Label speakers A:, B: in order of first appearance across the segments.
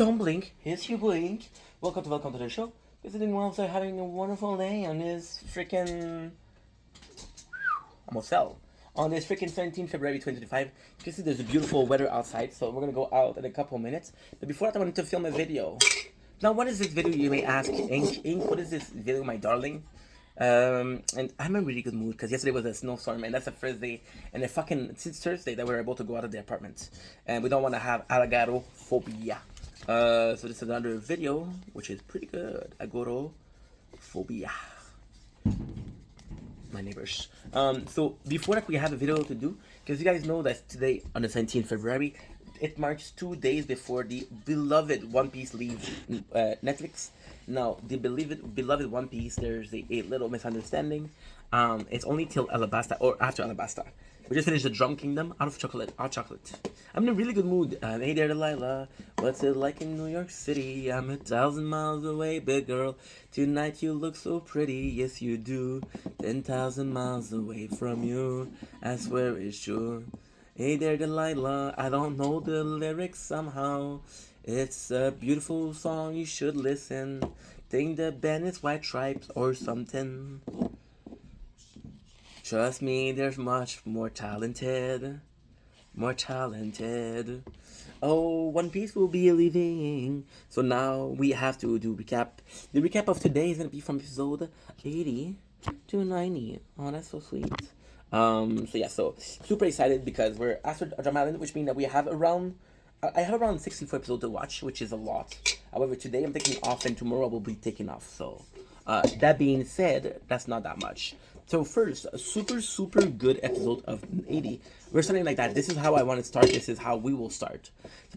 A: Don't blink. Yes, you blink. Welcome to the show. Visiting Wells are having a wonderful day on this freaking almost fell. On this freaking 17th February 2025. You can see there's a beautiful weather outside, so we're gonna go out in a couple minutes. But before that, I wanted to film a video. Now, what is this video, you may ask? Ink, what is this video, my darling? And I'm in a really good mood because yesterday was a snowstorm, and that's the first day, and since Thursday that we're able to go out of the apartment, and we don't want to have agoraphobia. So this is another video which is pretty good. Agoraphobia. My neighbors. So before that, we have a video to do because you guys know that today on the 17th February, it marks 2 days before the beloved One Piece leaves Netflix. Now, the beloved One Piece, there's a little misunderstanding. It's only till Alabasta, or after Alabasta. We just finished the Drum Kingdom, hot chocolate. I'm in a really good mood. Hey there, Delilah. What's it like in New York City? I'm 1,000 miles away, big girl. Tonight you look so pretty, yes you do. 10,000 miles away from you, I swear it's true. Hey there, Delilah. I don't know the lyrics somehow. It's a beautiful song, you should listen. Think the band is White Stripes or something. Trust me, there's much more talented. Oh, One Piece will be leaving. So now we have to do recap. The recap of today is gonna be from episode 80 to 90. Oh, that's so sweet. So super excited because we're after Drum Island, which means that we have around I have around 64 episodes to watch, which is a lot. However, today I'm taking off and tomorrow I will be taking off. So that being said, that's not that much. So first, a super good episode of 80. We're starting like that. This is how I want to start. This is how we will start.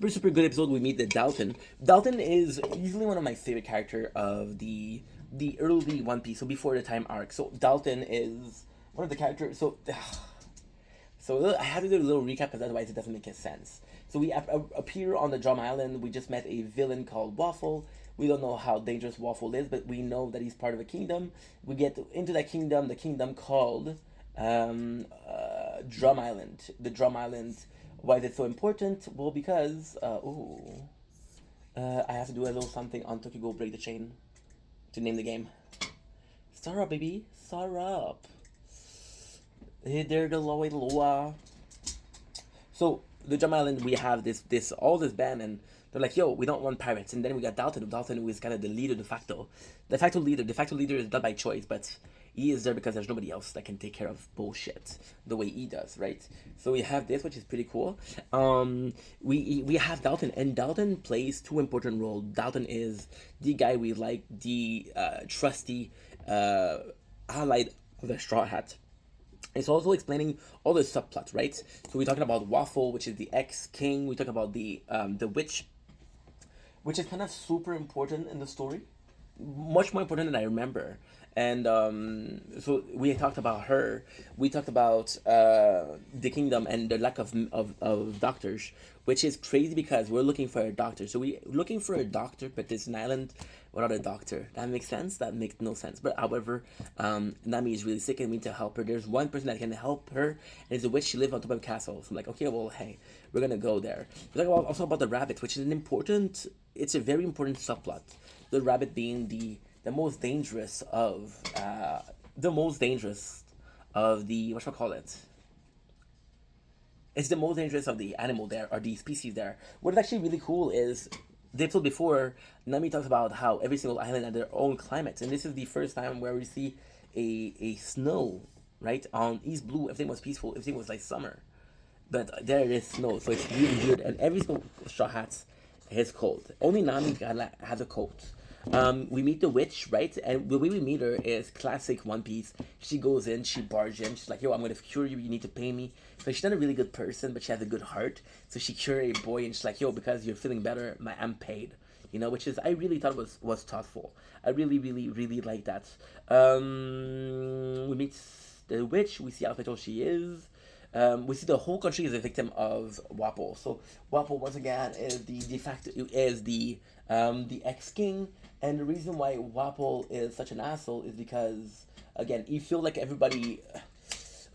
A: Super good episode. We meet the Dalton. Dalton is easily one of my favorite character of the early One Piece. So before the time arc. So Dalton is one of the characters. So I have to do a little recap because otherwise it doesn't make any sense. So we appear on the Drum Island. We just met a villain called Waffle. We don't know how dangerous Waffle is, but we know that he's part of a kingdom. We get into that kingdom, the kingdom called Drum Island. The Drum Island, why is it so important? Well, because, I have to do a little something on Tokyo Go Break the Chain to name the game. Star up, baby. Star up. Hey there, the Loa. So, the Drum Island, we have this band, and they're like, yo, we don't want pirates. And then we got Dalton. Dalton, who is kind of the leader de facto. De facto leader is not by choice, but he is there because there's nobody else that can take care of bullshit the way he does, right? So we have this, which is pretty cool. We have Dalton, and Dalton plays two important roles. Dalton is the guy we like, the trusty ally of the Straw Hat. It's also explaining all the subplots, right? So we're talking about Waffle, which is the ex-king. We talk about the witch, which is kind of super important in the story, much more important than I remember. And so we talked about her. We talked about the kingdom and the lack of doctors, which is crazy because we're looking for a doctor. So we're looking for a doctor, but there's an island without a doctor. That makes sense? That makes no sense. But however, Nami is really sick and we need to help her. There's one person that can help her, and it's a witch. She lives on top of a castle. So I'm like, okay, well, hey, we're gonna go there. We talk also about the rabbit, which is it's a very important subplot. The rabbit being the most dangerous of the whatchamacallit. It's the most dangerous of the animal there, or the species there. What is actually really cool is the episode before, Nami talks about how every single island had their own climate, and this is the first time where we see a snow, right? On East Blue, everything was peaceful, everything was like summer. But there it is snow, so it's really weird, and every single Straw Hat is cold. Only Nami has a coat. We meet the witch, right? And the way we meet her is classic One Piece. She goes in, she barges in, she's like, yo, I'm gonna cure you, you need to pay me. So she's not a really good person, but she has a good heart. So she cured a boy, and she's like, yo, because you're feeling better, I'm paid. You know, which is, I really thought was thoughtful. I really like that. We meet the witch, we see how fatal she is. We see the whole country is a victim of Wapol. So Wapol once again is the de facto is the ex-king, and the reason why Wapol is such an asshole is because again you feel like everybody.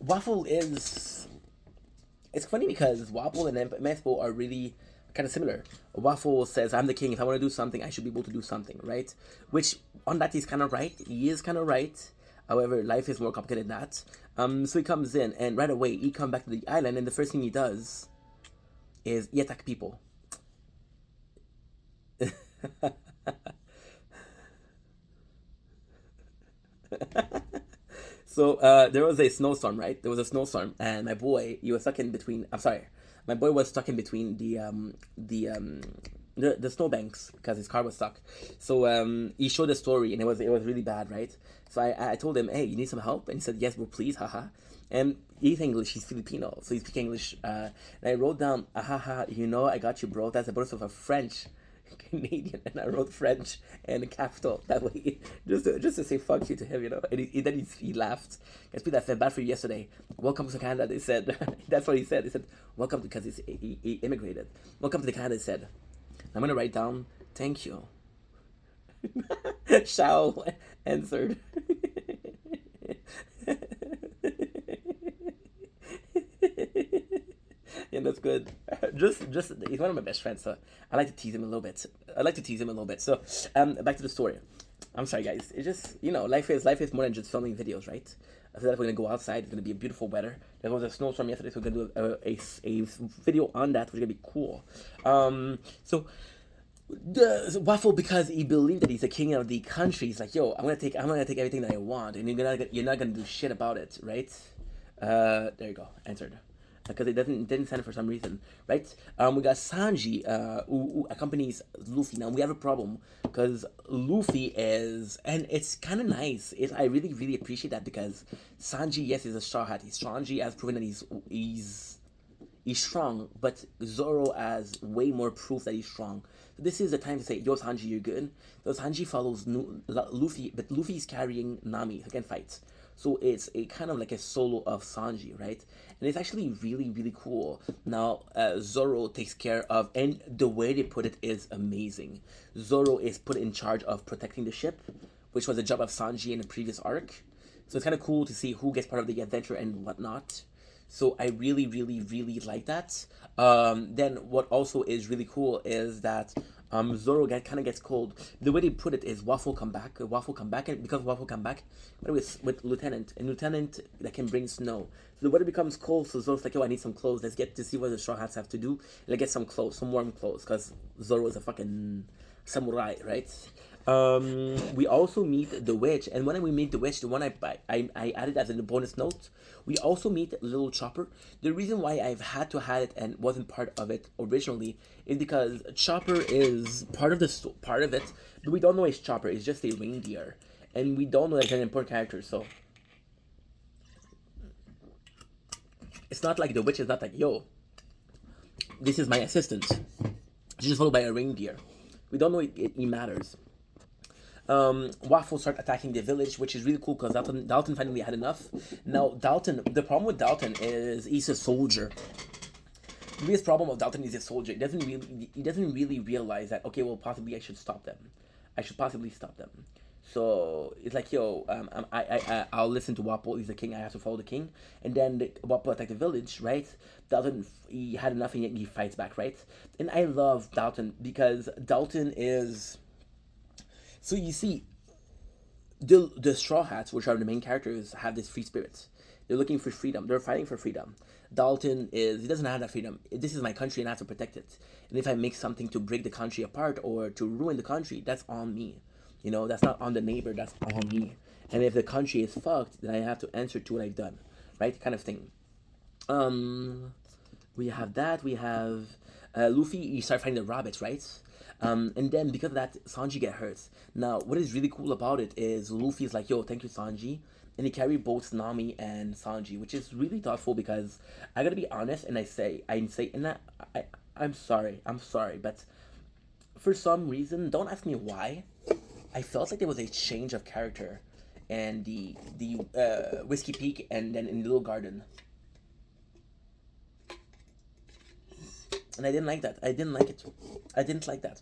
A: Waffle is. It's funny because Wapol and Mespo are really kind of similar. Waffle says, I'm the king. If I want to do something, I should be able to do something, right? Which, on that, he's kind of right. He is kind of right. However, life is more complicated than that. So he comes in, and right away, he comes back to the island, and the first thing he does is he attack people. So there was a snowstorm, right? There was a snowstorm, and my boy, he was stuck in between. I'm sorry, my boy was stuck in between the snowbanks because his car was stuck. So he showed the story, and it was really bad, right? So I told him, hey, you need some help, and he said, yes, bro, please, haha. And he's English, he's Filipino, so he speaks English. And I wrote down, haha, I got you, bro. That's the birth of a French Canadian, and I wrote French and a capital that way, just to say fuck you to him, And then he laughed. Guess me, that felt bad for you yesterday. Welcome to Canada, they said. That's what he said. He said, welcome because he immigrated. Welcome to the Canada, he said. I'm gonna write down, thank you. Shao answered. Yeah, that's good. Just he's one of my best friends, so I like to tease him a little bit. So, back to the story. I'm sorry, guys. It's just life is more than just filming videos, right? After that, we're gonna go outside. It's gonna be a beautiful weather. There was a snowstorm yesterday, so we're gonna do a video on that, which is gonna be cool. So the Waffle, because he believed that he's the king of the country, he's like, yo, I'm gonna take everything that I want, and you're not gonna do shit about it, right? There you go, answered. Because it didn't send it for some reason, right? We got Sanji, who accompanies Luffy. Now we have a problem because Luffy is, and it's kind of nice. I really really appreciate that because Sanji, yes, is a straw hat. Sanji has proven that he's strong, but Zoro has way more proof that he's strong. So this is the time to say, yo, Sanji, you're good. So Sanji follows Luffy, but Luffy's carrying Nami, so can fight. So it's a kind of like a solo of Sanji, right? And it's actually really, really cool. Now, Zoro takes care of, and the way they put it is amazing. Zoro is put in charge of protecting the ship, which was the job of Sanji in the previous arc. So it's kind of cool to see who gets part of the adventure and whatnot. So I really, really, really like that. Then what also is really cool is that Zoro kind of gets cold. The way they put it is Waffle come back, and because Waffle come back, with Lieutenant, and Lieutenant that can bring snow. So the weather becomes cold, so Zoro's like, yo, I need some clothes. Let's get to see what the Straw Hats have to do. Let's get some clothes, some warm clothes, because Zoro is a fucking samurai, right? We also meet the witch, and when we meet the witch, the one I added as a bonus note, we also meet Little Chopper. The reason why I've had to have it and wasn't part of it originally is because Chopper is part of it, but we don't know it's Chopper. It's just a reindeer, and we don't know that it's an important character. So it's not like the witch is not like, yo, this is my assistant. She's just followed by a reindeer. We don't know it matters. Waffle start attacking the village, which is really cool because Dalton finally had enough. Now the problem with Dalton is he's a soldier. The biggest problem with Dalton is a soldier. He doesn't really realize that, okay, well, possibly I should stop them. I should possibly stop them. So it's like, yo, I'll listen to Waffle. He's the king. I have to follow the king. And then Waffle attack the village, right? Dalton, he had enough, and he fights back, right? And I love Dalton because Dalton is. So you see, the Straw Hats, which are the main characters, have this free spirit. They're looking for freedom. They're fighting for freedom. Dalton he doesn't have that freedom. This is my country and I have to protect it. And if I make something to break the country apart or to ruin the country, that's on me. That's not on the neighbor, that's on me. And if the country is fucked, then I have to answer to what I've done. Right? Kind of thing. We have that. We have Luffy, you start fighting the rabbits, right? And then because of that, Sanji get hurt. Now, what is really cool about it is Luffy is like, yo, thank you, Sanji. And he carried both Nami and Sanji, which is really thoughtful because I gotta be honest, and I'm sorry, but for some reason, don't ask me why, I felt like there was a change of character and the Whiskey Peak and then in the Little Garden. And I didn't like that. I didn't like that.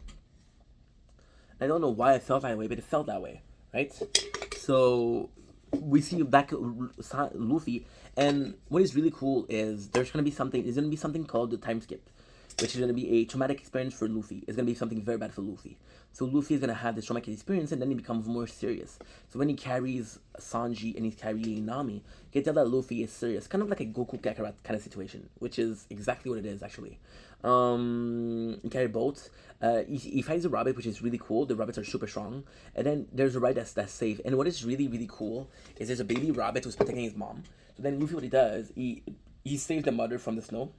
A: I don't know why I felt that way, but it felt that way, right? So we see back Luffy, and what is really cool is there's gonna be something called the time skip. which is going to be a traumatic experience for Luffy. It's going to be something very bad for Luffy. So Luffy is going to have this traumatic experience, and then he becomes more serious. So when he carries Sanji and he's carrying Nami, you can tell that Luffy is serious, kind of like a Goku Kakarot kind of situation, which is exactly what it is actually. He carry boats. He finds a rabbit, which is really cool. The rabbits are super strong, and then there's a rabbit that's safe. And what is really cool is there's a baby rabbit who's protecting his mom. So then Luffy, what he does, he saves the mother from the snow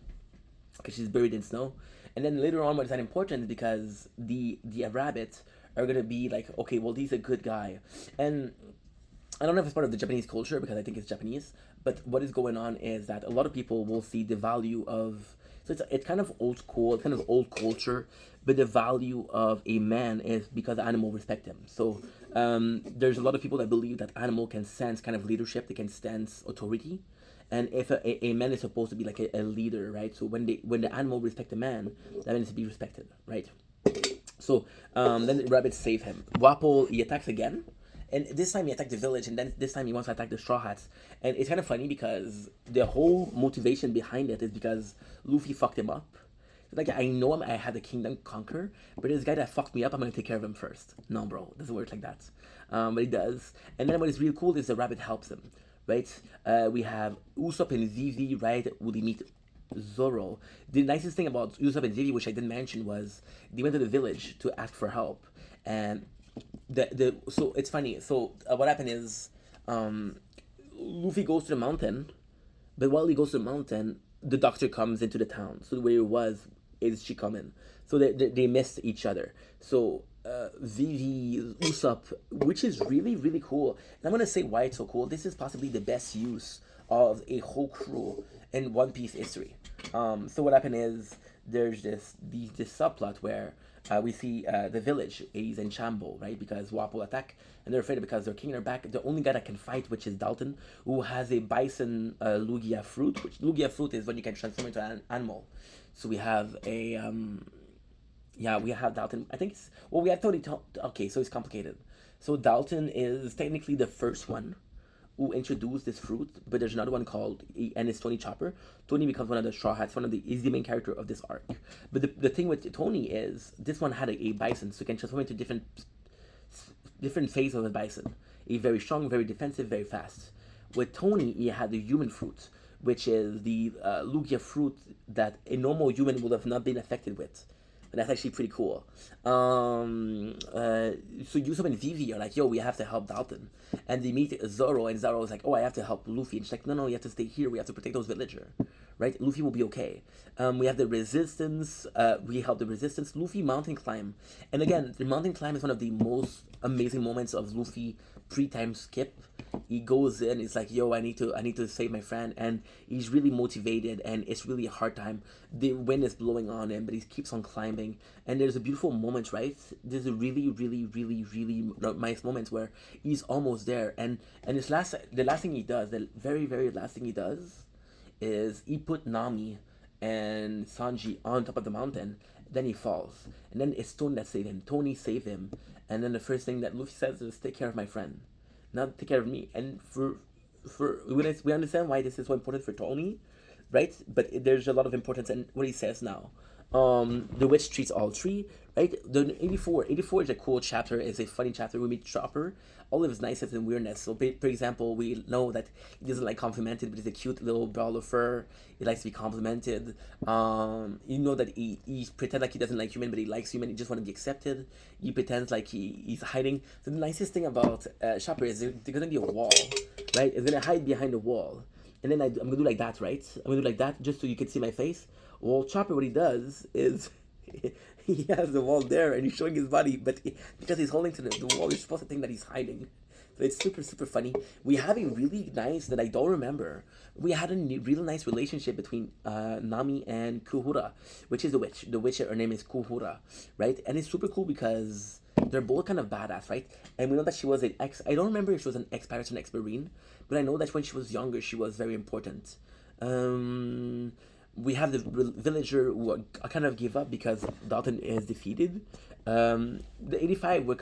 A: because she's buried in snow. And then later on, what is that important is because the rabbits are gonna be like, okay, well, he's a good guy, and I don't know if it's part of the Japanese culture because I think it's Japanese, but what is going on is that a lot of people will see the value of, so it's kind of old school, it's kind of old culture, but the value of a man is because animal respect him. So there's a lot of people that believe that animal can sense kind of leadership, they can sense authority, and if a man is supposed to be like a leader, right? So when the animal respect a man, that man is to be respected, right? So then the rabbits save him. Wapol, he attacks again, and this time he attacked the village, and then this time he wants to attack the Straw Hats. And it's kind of funny because the whole motivation behind it is because Luffy fucked him up. Like, I know I had the kingdom conquer, but this guy that fucked me up, I'm gonna take care of him first. No, bro, it doesn't work like that. But he does. And then what is really cool is the rabbit helps him, right? We have Usopp and Vivi, right? Would he meet Zoro? The nicest thing about Usopp and Vivi, which I didn't mention, was they went to the village to ask for help. And so it's funny. So what happened is Luffy goes to the mountain, but while he goes to the mountain, the doctor comes into the town. So where he was is she coming? So they missed each other. So Vivi, Usopp, which is really cool. And I'm gonna say why it's so cool. This is possibly the best use of a whole crew in One Piece history. So what happened is there's this subplot where we see the village is in shambles, right? Because Wapol attack, and they're afraid because their king are back. The only guy that can fight, which is Dalton, who has a bison Lugia fruit. Which Lugia fruit is when you can transform into an animal. So we have a yeah, we have Dalton. I think it's, well, we have Tony. Okay, so it's complicated. So Dalton is technically the first one who introduced this fruit, but there's another one called, and it's Tony Chopper. Tony becomes one of the Straw Hats, is the main character of this arc. But the thing with Tony is this one had a bison, so you can transform into different phases of a bison. A very strong, very defensive, very fast. With Tony, he had the human fruit, which is the Lugia fruit that a normal human would have not been affected with. And that's actually pretty cool. So Usopp and Vivi are like, yo, we have to help Dalton. And they meet Zoro, and Zoro is like, oh, I have to help Luffy. And she's like, no, you have to stay here. We have to protect those villagers. Right? Luffy will be okay. We have the resistance. We help the resistance. Luffy mountain climb. And again, the mountain climb is one of the most amazing moments of Luffy pre-time skip. He goes in, it's like, yo, I need to save my friend, and he's really motivated, and it's really a hard time. The wind is blowing on him, but he keeps on climbing, and there's a beautiful moment, right? There's a really nice moment where he's almost there, and the last thing he does, the very last thing he does, is he put Nami and Sanji on top of the mountain. Then he falls, and then it's Tony that saved him. Tony saved him, and then the first thing that Luffy says is, "Take care of my friend, not take care of me." And we understand why this is so important for Tony, right? But there's a lot of importance in what he says now. The witch treats all three, right? The 84 is a cool chapter. It's a funny chapter. We meet Chopper, all of his niceness and weirdness. So, for example, we know that he doesn't like complimented, but he's a cute little ball of fur. He likes to be complimented. You know that he pretends like he doesn't like human, but he likes human. He just want to be accepted. He pretends like he's hiding. So the nicest thing about Chopper is there's gonna be a wall, right? It's gonna hide behind the wall, and then I'm gonna do like that, right? I'm gonna do like that just so you can see my face. Well, Chopper, what he does is he has the wall there and he's showing his body, but because he's holding to the wall, you're supposed to think that he's hiding. So it's super funny. We have a really nice, that I don't remember, we had a really nice relationship between Nami and Kuhura, which is the witch. The witch, her name is Kuhura, right? And it's super cool because they're both kind of badass, right? And we know that she was I don't remember if she was an ex-pirate or an ex-marine, but I know that when she was younger, she was very important. We have the villager who kind of give up because Dalton is defeated. The 85, we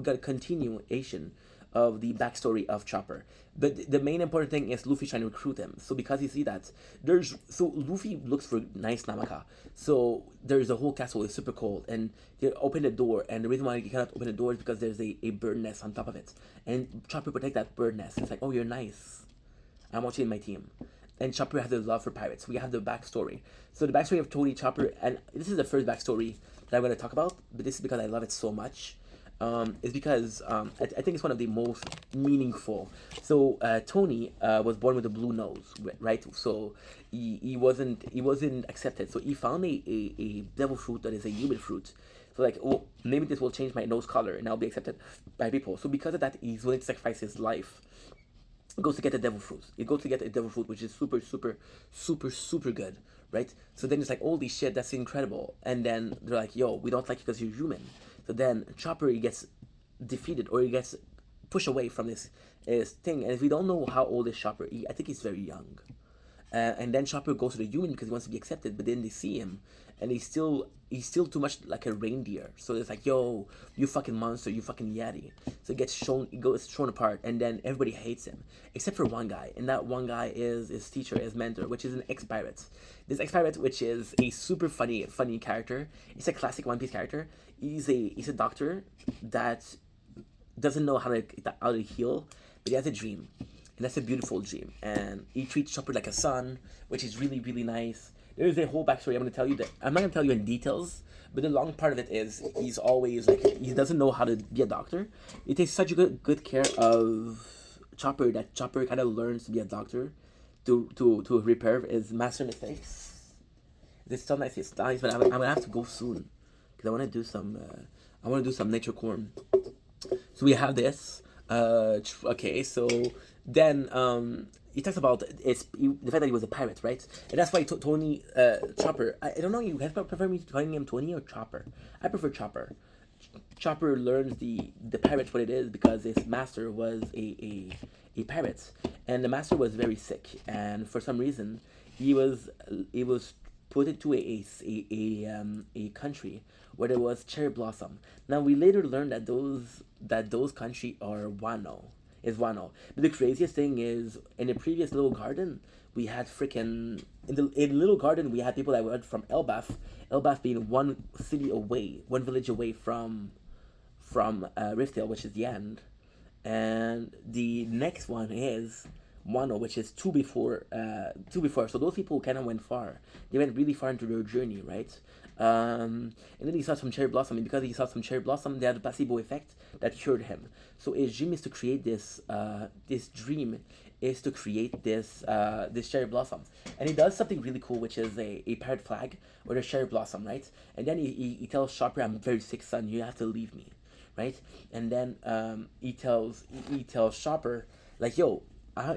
A: got a continuation of the backstory of Chopper. But the main important thing is Luffy trying to recruit him. So because you see that, Luffy looks for nice Namaka. So there's a whole castle is super cold, and they open the door, and the reason why you cannot open the door is because there's a bird nest on top of it, and Chopper protect that bird nest. It's like, oh, you're nice. I want you in my team. And Chopper has a love for pirates. We have the backstory. So the backstory of Tony Chopper, and this is the first backstory that I'm going to talk about, but this is because I love it so much. Is because I think it's one of the most meaningful. So Tony was born with a blue nose, right? So he wasn't accepted. So he found a devil fruit that is a human fruit. So like, oh, maybe this will change my nose color and I'll be accepted by people. So because of that, he's willing to sacrifice his life. He goes to get the devil fruit. He goes to get a devil fruit, which is super, super, super, super good, right? So then it's like, holy shit, that's incredible. And then they're like, yo, we don't like you because you're human. So then Chopper, he gets defeated, or he gets pushed away from this thing. And if we don't know how old is Chopper, I think he's very young. And then Chopper goes to the human because he wants to be accepted, but then they see him, and he's still too much like a reindeer. So it's like, yo, you fucking monster, you fucking yeti. So he goes thrown apart, and then everybody hates him except for one guy, and that one guy is his teacher, his mentor, which is an ex-pirate. This ex-pirate, which is a super funny character. It's a classic One Piece character. He's a doctor that doesn't know how to heal, but he has a dream. And that's a beautiful dream. And he treats Chopper like a son, which is really, really nice. There's a whole backstory I'm going to tell you that I'm not going to tell you in details, but the long part of it is he's always like, he doesn't know how to be a doctor. He takes such a good care of Chopper that Chopper kind of learns to be a doctor to repair his master mistakes. It's still nice. It's nice, but I'm going to have to go soon because I want to do some nature corn. So we have this. Okay, so then he talks about the fact that he was a pirate, right? And that's why Tony Chopper. I don't know. You guys prefer me calling him Tony or Chopper? I prefer Chopper. Chopper learns the pirate what it is because his master was a pirate, and the master was very sick, and for some reason he was put into a country where there was cherry blossom. Now we later learned that those country are Wano. But the craziest thing is, in the previous little garden, we had in little garden we had people that went from Elbaf being one village away from Riftail, which is the end, and the next one is Wano, which is two before. So those people kind of went far. They went really far into their journey, right? And then he saw some cherry blossom, and because he saw some cherry blossom, they had a placebo effect that cured him. So his dream is to create this. This dream is to create this cherry blossom, and he does something really cool, which is a pirate flag or a cherry blossom, right? And then he tells Chopper, "I'm very sick, son. You have to leave me," right? And then he tells Chopper, like, "Yo,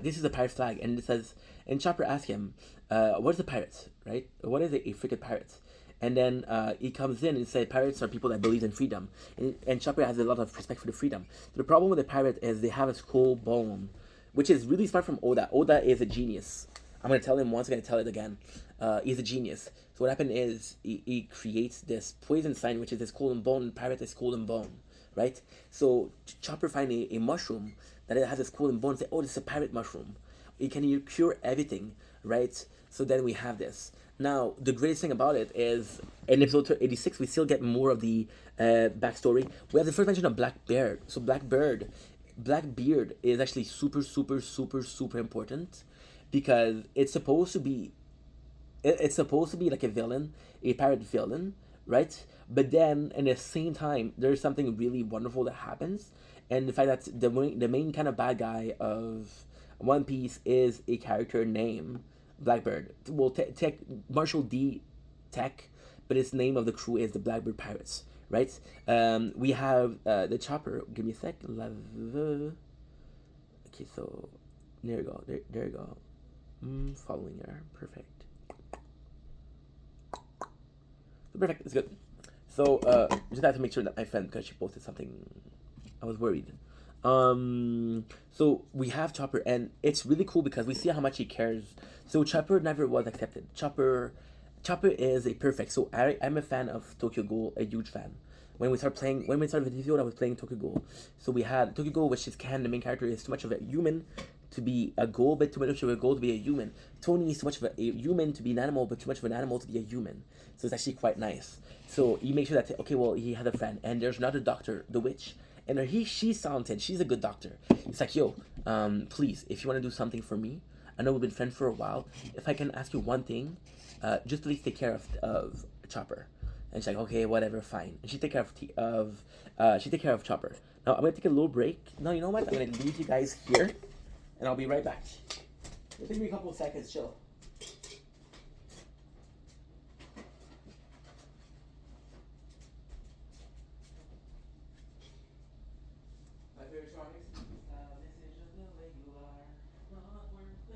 A: this is a pirate flag," and it says, and Chopper asks him, "What is a pirate, right? What is a freaking pirate?" And then he comes in and says pirates are people that believe in freedom. And Chopper has a lot of respect for the freedom. The problem with the pirate is they have a skull bone, which is really smart from Oda. Oda is a genius. I'm going to tell him once, I'm going to tell it again. He's a genius. So what happened is he creates this poison sign, which is his skull and bone, and pirate is skull and bone, right? So Chopper finds a mushroom that it has a skull and bone and say, oh, this is a pirate mushroom. It can cure everything, right? So then we have this. Now, the greatest thing about it is, in episode 86, we still get more of the backstory. We have the first mention of Blackbeard. So Blackbeard is actually super, super, super, super important because it's supposed to be like a villain, a pirate villain, right? But then, in the same time, there's something really wonderful that happens, and the fact that the main kind of bad guy of One Piece is a character named Blackbeard. Well, Marshall D. Tech, but his name of the crew is the Blackbeard Pirates, right? We have the Chopper. Give me a sec. Okay, so there you go. There you go. Following her. Perfect. Perfect. It's good. So just had to make sure that my friend, because she posted something, I was worried. So we have Chopper, and it's really cool because we see how much he cares. So Chopper never was accepted. Chopper is a perfect. So I'm a fan of Tokyo Ghoul, a huge fan. when we started the video, I was playing Tokyo Ghoul. So we had Tokyo Ghoul, which is Ken, the main character, is too much of a human to be a ghoul, but too much of a ghoul to be a human. Tony is too much of a human to be an animal, but too much of an animal to be a human. So it's actually quite nice. So you make sure that, okay, well, he had a friend, and there's another doctor, the witch, and she's talented, she's a good doctor. It's like, yo, please, if you want to do something for me, I know we've been friends for a while, if I can ask you one thing, just please take care of Chopper. And she's like, okay, whatever, fine. And she take care of Chopper. Now I'm gonna take a little break. No, you know what? I'm gonna leave you guys here, and I'll be right back. It'll take me a couple of seconds, chill. My favorite song is Message of the Way You Are, Not Worth It.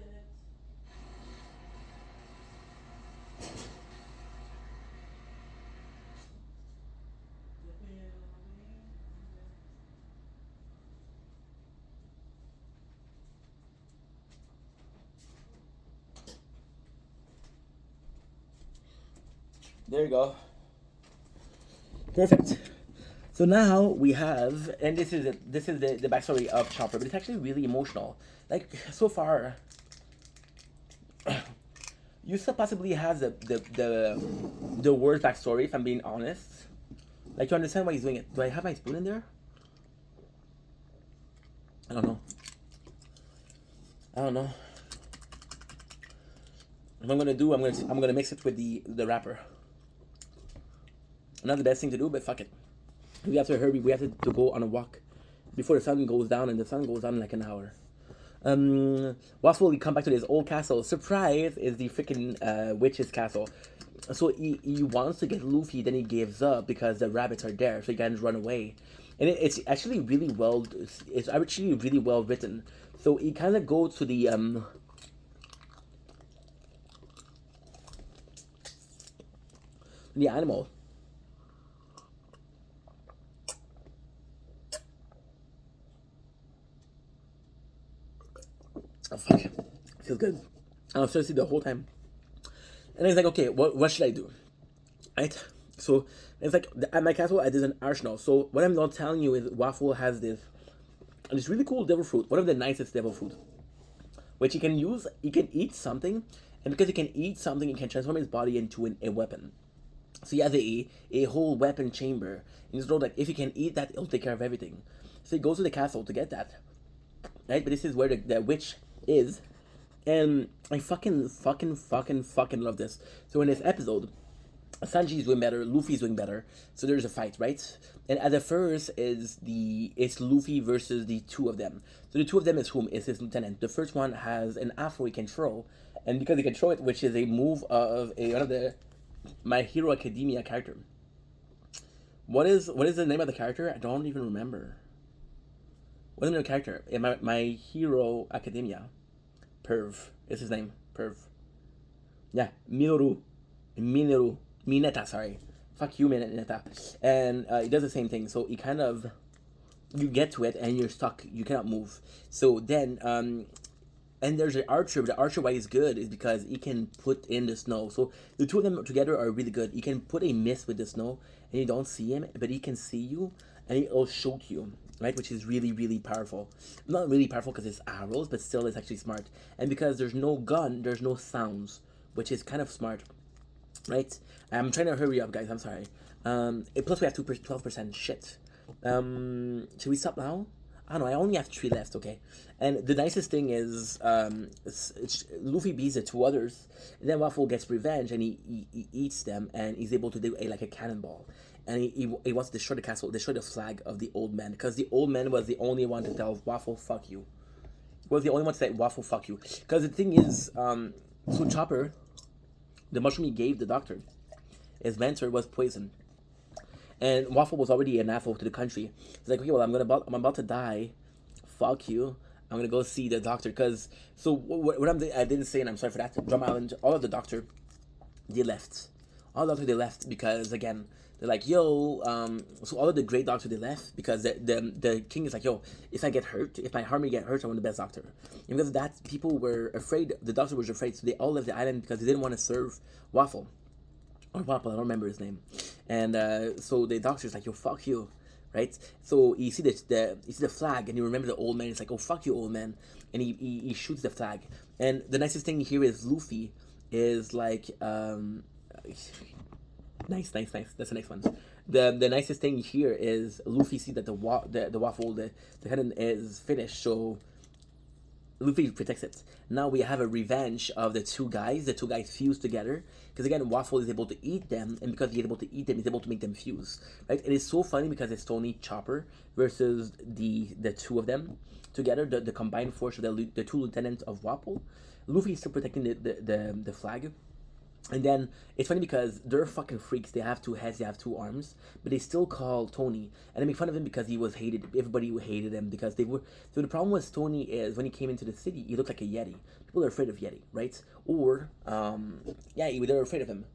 A: There you go. Perfect. So now we have, and this is the backstory of Chopper, but it's actually really emotional. Like, so far, Yusa possibly has the worst backstory, if I'm being honest. Like, to understand why he's doing it. Do I have my spoon in there? I don't know. What I'm gonna do, I'm gonna mix it with the wrapper. Not the best thing to do, but fuck it. We have to hurry. We have to go on a walk before the sun goes down, and the sun goes down in like an hour. Waffle will come back to his old castle. Surprise is the freaking witch's castle. So he wants to get Luffy, then he gives up because the rabbits are there, so he can run away. And it's actually really well. It's actually really well written. So he kind of goes to the animal. Oh fuck, feels good. I was thirsty the whole time, and it's like, okay, what should I do, right? So it's like at my castle, I did an arsenal. So what I'm not telling you is Waffle has this really cool devil fruit, one of the nicest devil fruit, which he can use. He can eat something, and because he can eat something, he can transform his body into a weapon. So he has a whole weapon chamber, and he's told that if he can eat that, he'll take care of everything. So he goes to the castle to get that, right? But this is where the witch is, and I fucking love this. So in this episode, Sanji's doing better, Luffy's doing better, so there's a fight, right? And at the first it's Luffy versus the two of them. So the two of them is whom? Is his lieutenant. The first one has an afro he can throw, and because he can throw it, which is a move of one of the My Hero Academia character. What is the name of the character? I don't even remember. What's the name of the character? In My Hero Academia. Perv is his name. Perv. Yeah, Minoru. Mineta, sorry. Fuck you, Mineta. And he does the same thing. So he kind of, you get to it and you're stuck. You cannot move. So then, and there's an archer. The archer, why he's good is because he can put in the snow. So the two of them together are really good. He can put a mist with the snow, and you don't see him, but he can see you, and he'll shoot you, right? Which is really, really powerful. Not really powerful because it's arrows, but still it's actually smart. And because there's no gun, there's no sounds, which is kind of smart, right? I'm trying to hurry up, guys. I'm sorry. Plus we have 12% shit. Should we stop now? I don't know, I only have 3 left, okay? And the nicest thing is, Luffy beats the 2 others, and then Waffle gets revenge, and he eats them, and he's able to do like a cannonball. And he wants to destroy the castle, destroy the flag of the old man, because the old man was the only one to tell Waffle, fuck you. He was the only one to say, Waffle, fuck you. Because the thing is, so Chopper, the mushroom he gave the doctor, his mentor was poison. And Waffle was already an asshole to the country. He's like, okay, well, I'm about to die. Fuck you. I'm gonna go see the doctor. Cause so what I didn't say, and I'm sorry for that. Drum Island, all of the doctor, they left. All the doctor they left because again they're like, yo. So all of the great doctor they left because the king is like, yo, if I get hurt, if my army get hurt, I want the best doctor. And because of that, people were afraid. The doctor was afraid, so they all left the island because they didn't want to serve Waffle. or Waffle, I don't remember his name. And so the doctor's like, yo, fuck you, right? So you see the flag, and you remember the old man. It's like, oh, fuck you, old man, and he shoots the flag. And the nicest thing here is Luffy is like, nice. That's the next one. The nicest thing here is Luffy see that the waffle the head is finished, so Luffy protects it. Now we have a revenge of the two guys. The two guys fuse together because again, Waffle is able to eat them, and because he's able to eat them, he's able to make them fuse. Right? It is so funny because it's Tony Chopper versus the two of them together. The combined force of the two lieutenants of Waffle. Luffy is still protecting the flag. And then it's funny because they're fucking freaks. They have two heads, they have two arms, but they still call Tony, and they make fun of him because he was hated. Everybody hated him because they were. So the problem with Tony is when he came into the city, he looked like a Yeti. People are afraid of Yeti, right? Or yeah, they were afraid of him.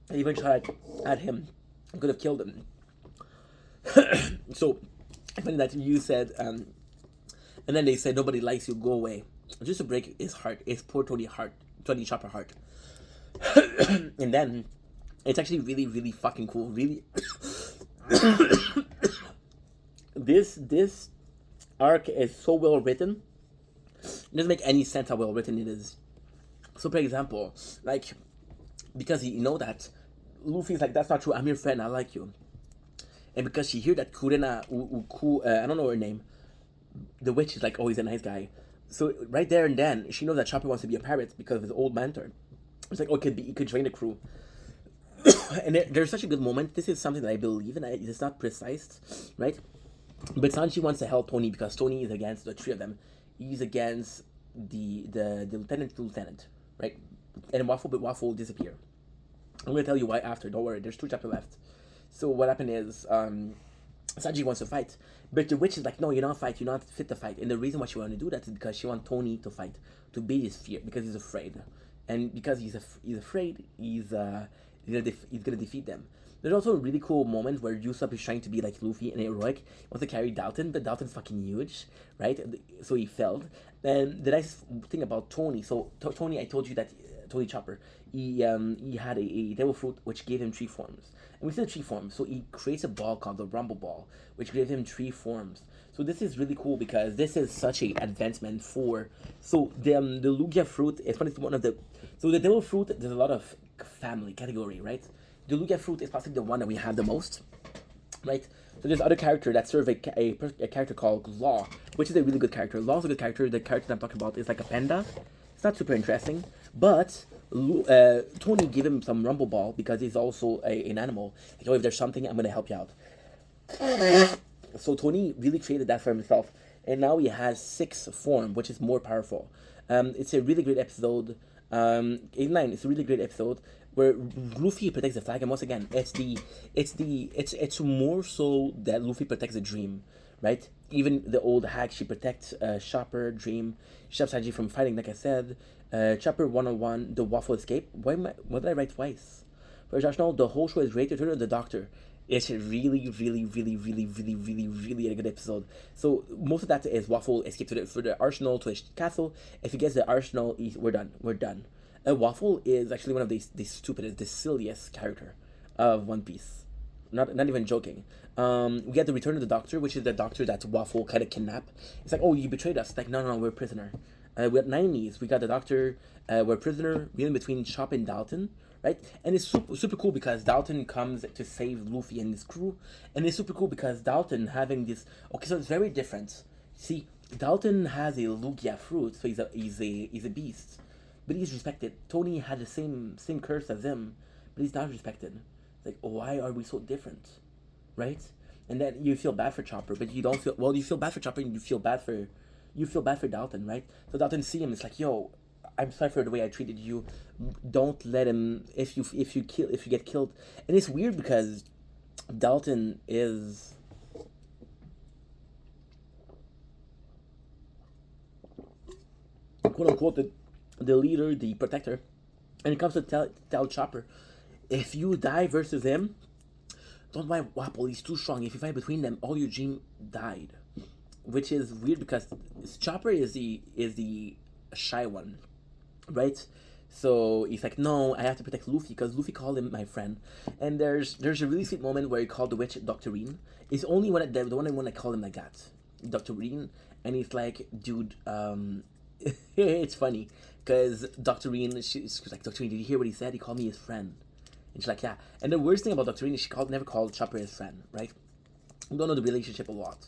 A: They even tried at him, could have killed him. So funny that you said. And then they said, nobody likes you, go away. Just to break his heart, his poor Tony Chopper heart. And then, it's actually really, really fucking cool. Really. This arc is so well written. It doesn't make any sense how well written it is. So, for example, like, because you know that, Luffy's like, that's not true, I'm your friend, I like you. And because she hear that Kurena, I don't know her name, the witch is like, oh, he's a nice guy. So right there and then, she knows that Chopper wants to be a pirate because of his old mentor. It's like, oh, he could train the crew. And there's such a good moment. This is something that I believe in. It's not precise, right? But Sanji wants to help Tony because Tony is against the three of them. He's against the lieutenant, right? And Waffle will disappear. I'm gonna tell you why after. Don't worry. There's 2 chapters left. So what happened is, Sanji wants to fight, but the witch is like, no, you're not fit to fight. And the reason why she wants to do that is because she wants Tony to fight, to beat his fear, because he's afraid. And because he's afraid, he's gonna defeat them. There's also a really cool moment where Usopp is trying to be like Luffy and heroic. He wants to carry Dalton, but Dalton's fucking huge, right? So he failed. And the nice thing about Tony, so Tony, I told you that Tony Chopper, he had a devil fruit which gave him 3 forms. And we see the 3 forms, so he creates a ball called the Rumble Ball, which gave him 3 forms. So this is really cool because this is such a advancement for. So the Lugia fruit is one of the. So the devil fruit, there's a lot of family category, right? The Lugia fruit is possibly the one that we have the most, right? So there's other character that serve a character called Law, which is a really good character. Law's a good character. The character that I'm talking about is like a panda. It's not super interesting, but Tony gave him some Rumble Ball because he's also an animal. Like, oh, if there's something, I'm gonna help you out. So Tony really created that for himself, and now he has 6 form, which is more powerful. It's a really great episode. 89. It's a really great episode where Luffy protects the flag, and once again, it's more so that Luffy protects the dream, right? Even the old hag, she protects Chopper, Dream, she stops Sanji from fighting, like I said. Chopper 101, the Waffle escape. Why did I write twice? For Josh, no, the whole show is great. Return of the Doctor. It's a really a good episode. So most of that is Waffle escape for the Arsenal to the castle. If he gets the Arsenal, we're done. Waffle is actually one of the stupidest, the silliest character of One Piece. Not even joking. We get the Return of the Doctor, which is the Doctor that Waffle kind of kidnapped. It's like, oh, you betrayed us. It's like, no, we're a prisoner. We got 90s. We got the Doctor. We're a prisoner. We're in between Chop and Dalton, right? And it's super cool because Dalton comes to save Luffy and his crew, and it's super cool because Dalton having this. Okay, so it's very different. See, Dalton has a Lugia fruit, so he's a beast, but he's respected. Tony had the same curse as him, but he's not respected. It's like, why are we so different, right? And then you feel bad for Chopper, but you don't feel well. You feel bad for Chopper, and you feel bad for Dalton, right? So Dalton see him, it's like, yo, I'm sorry for the way I treated you. Don't let him. If you get killed, and it's weird because Dalton is. "Quote unquote the leader, the protector," and it comes to tell Chopper, if you die versus him, don't fight Wapol. He's too strong. If you fight between them, all your dream died. which is weird because Chopper is the shy one, right? So he's like, no, I have to protect Luffy because Luffy called him my friend. And there's a really sweet moment where he called the witch Doctorine. It's only the one when I call him like that, Doctorine, and he's like, dude, it's funny because Doctorine, she's like, Doctorine, did you hear what he said? He called me his friend, and she's like, yeah. And the worst thing about Doctorine is never called Chopper his friend, right? We don't know the relationship a lot.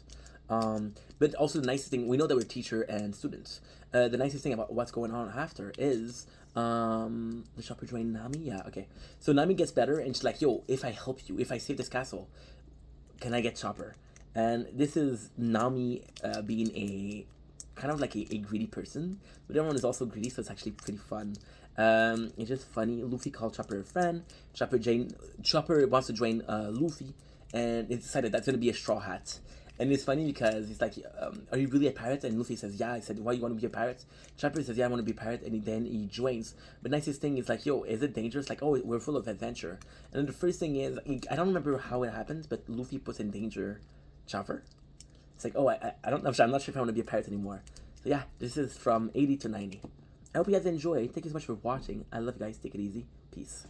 A: But also the nicest thing, we know that we're teacher and students. The nicest thing about what's going on after is the Chopper join Nami. Yeah, okay. So Nami gets better and she's like, yo, if I help you, if I save this castle, can I get Chopper? And this is Nami being a kind of like a greedy person, but everyone is also greedy, so it's actually pretty fun. It's just funny. Luffy called Chopper a friend. Chopper wants to join Luffy, and it's decided that's gonna be a Straw Hat. And it's funny because he's like, "Are you really a pirate?" And Luffy says, "Yeah." I said, "Why you want to be a pirate?" Chopper says, "Yeah, I want to be a pirate." And then he joins. But nicest thing is like, "Yo, is it dangerous?" Like, "Oh, we're full of adventure." And then the first thing is, I don't remember how it happens, but Luffy puts in danger Chopper. It's like, oh, I don't know. I'm not sure if I want to be a pirate anymore. So yeah, this is from 80 to 90. I hope you guys enjoy. Thank you so much for watching. I love you guys. Take it easy. Peace.